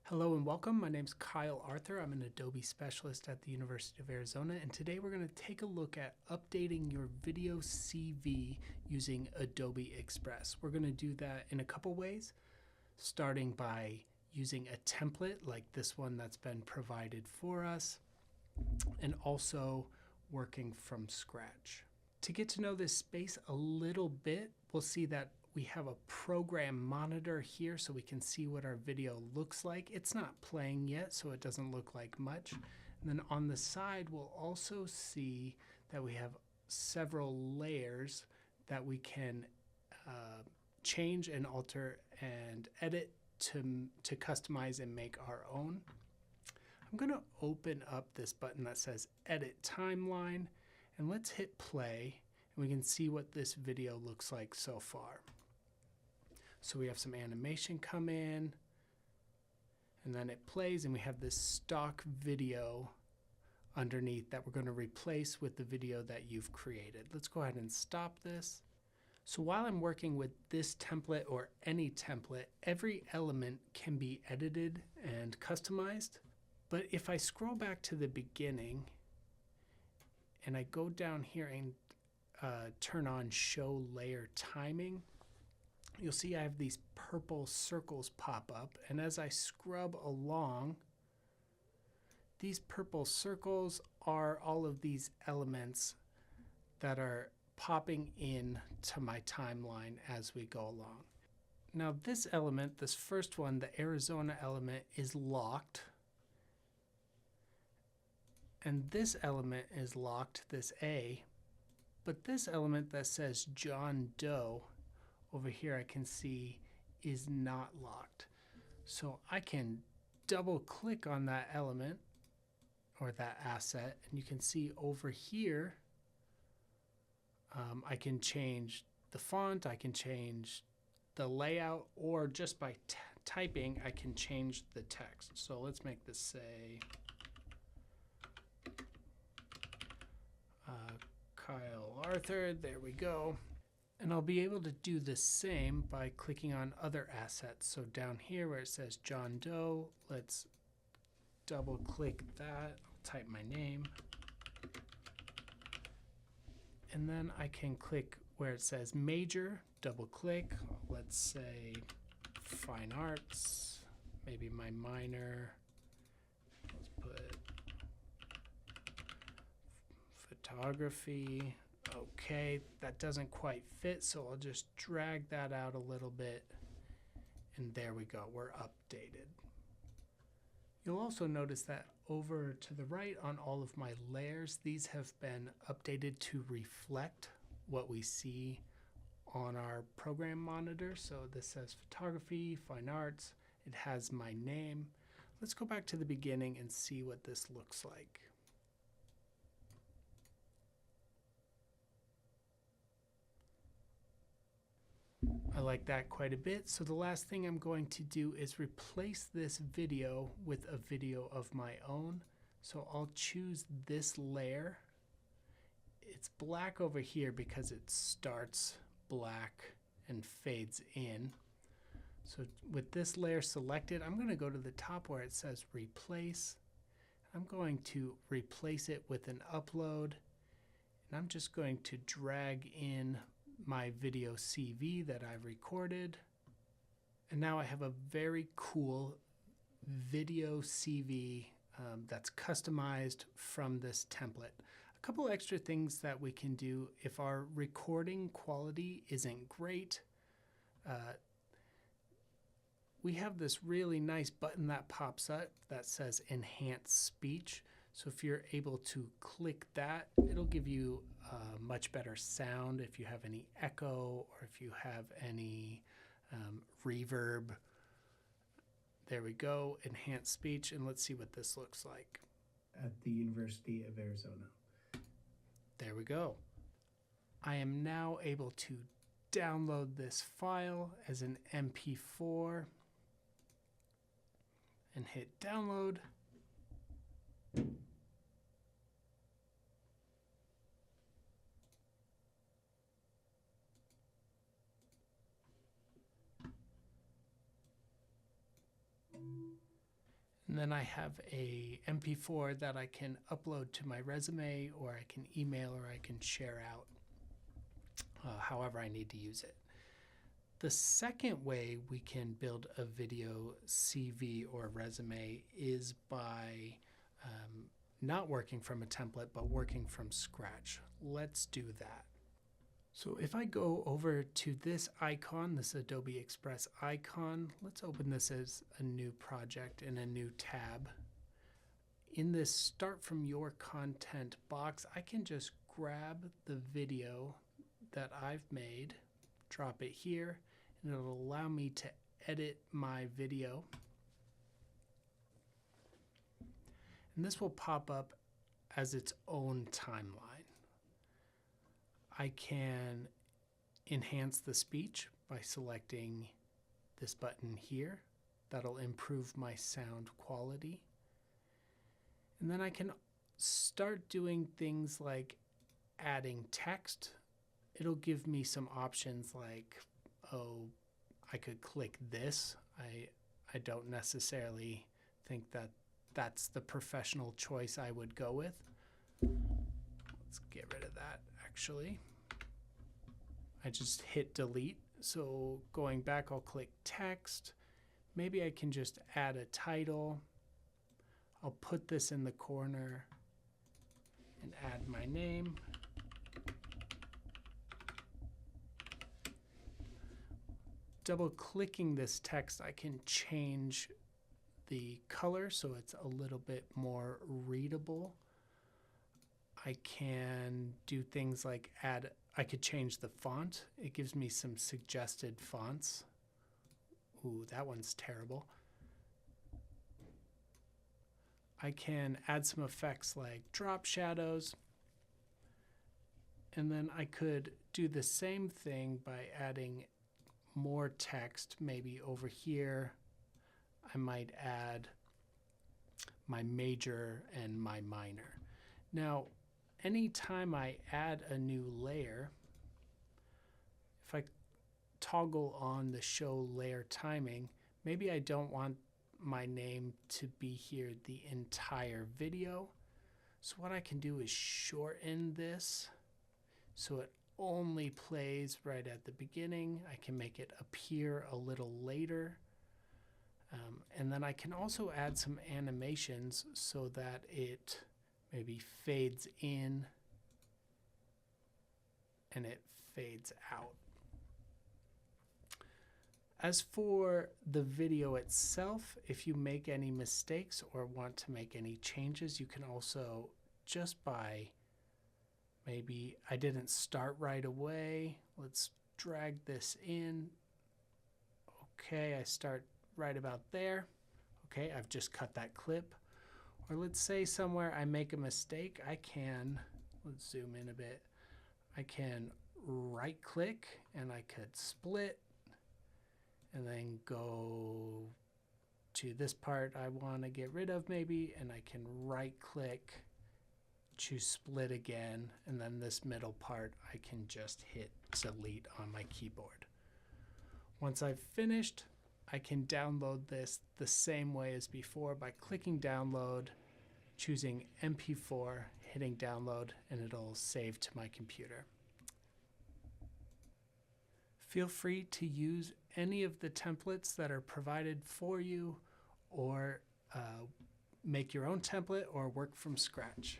Hello and welcome. My name is Kyle Arthur. I'm an Adobe specialist at the University of Arizona, and today we're going to take a look at updating your video CV using Adobe Express. We're going to do that in a couple ways, starting by using a template like this one that's been provided for us, and also working from scratch. To get to know this space a little bit, we'll see that we have a program monitor here so we can see what our video looks like. It's not playing yet, so it doesn't look like much. And then on the side, we'll also see that we have several layers that we can change and alter and edit to customize and make our own. I'm going to open up this button that says Edit Timeline, and let's hit play, and we can see what this video looks like so far. So we have some animation come in, and then it plays, and we have this stock video underneath that we're going to replace with the video that you've created. Let's go ahead and stop this. So while I'm working with this template or any template, every element can be edited and customized. But if I scroll back to the beginning and I go down here and turn on Show Layer Timing, you'll see I have these purple circles pop up, and as I scrub along, these purple circles are all of these elements that are popping in to my timeline as we go along. Now this element, this first one, the Arizona element, is locked, and this element is locked, this A, but this element that says John Doe over here I can see is not locked. So I can double click on that element or that asset, and you can see over here I can change the font, I can change the layout, or just by typing I can change the text. So let's make this say Kyle Arthur. There we go. And I'll be able to do the same by clicking on other assets. So down here where it says John Doe, let's double click that. I'll type my name. And then I can click where it says major, double click. Let's say fine arts, maybe my minor. Let's put photography. Okay, that doesn't quite fit, so I'll just drag that out a little bit, and there we go, we're updated. You'll also notice that over to the right on all of my layers, these have been updated to reflect what we see on our program monitor. So this says photography, fine arts, it has my name. Let's go back to the beginning and see what this looks like. I like that quite a bit. So the last thing I'm going to do is replace this video with a video of my own. So I'll choose this layer. It's black over here because it starts black and fades in. So with this layer selected, I'm going to go to the top where it says replace. I'm going to replace it with an upload, and I'm just going to drag in my video CV that I've recorded, and now I have a very cool video CV that's customized from this template. A couple extra things that we can do if our recording quality isn't great. We have this really nice button that pops up that says Enhance Speech. So if you're able to click that, it'll give you much better sound if you have any echo or if you have any reverb. There we go, Enhance Speech, and let's see what this looks like. At the University of Arizona. There we go. I am now able to download this file as an MP4 and hit download. And then I have a MP4 that I can upload to my resume, or I can email, or I can share out, however I need to use it. The second way we can build a video CV or resume is by not working from a template, but working from scratch. Let's do that. So if I go over to this icon, this Adobe Express icon, let's open this as a new project in a new tab. In this Start from Your Content box, I can just grab the video that I've made, drop it here, and it'll allow me to edit my video. And this will pop up as its own timeline. I can enhance the speech by selecting this button here. That'll improve my sound quality. And then I can start doing things like adding text. It'll give me some options like, oh, I could click this. I don't necessarily think that that's the professional choice I would go with. Let's get rid of that, actually. I just hit delete. So going back, I'll click text. Maybe I can just add a title. I'll put this in the corner and add my name. Double clicking this text, I can change the color so it's a little bit more readable. I can do things like I could change the font. It gives me some suggested fonts. Ooh, that one's terrible. I can add some effects like drop shadows. And then I could do the same thing by adding more text. Maybe over here, I might add my major and my minor. Now, anytime I add a new layer, if I toggle on the show layer timing, maybe I don't want my name to be here the entire video. So what I can do is shorten this so it only plays right at the beginning. I can make it appear a little later. And then I can also add some animations so that it maybe fades in and it fades out. As for the video itself, if you make any mistakes or want to make any changes, you can also, just by maybe I didn't start right away, let's drag this in. Okay, I start right about there. Okay, I've just cut that clip. Or let's say somewhere I make a mistake, I can, let's zoom in a bit, I can right click and I could split and then go to this part I want to get rid of maybe, and I can right click, choose split again, and then this middle part I can just hit delete on my keyboard. Once I've finished, I can download this the same way as before by clicking download, choosing MP4, hitting download, and it'll save to my computer. Feel free to use any of the templates that are provided for you, or make your own template or work from scratch.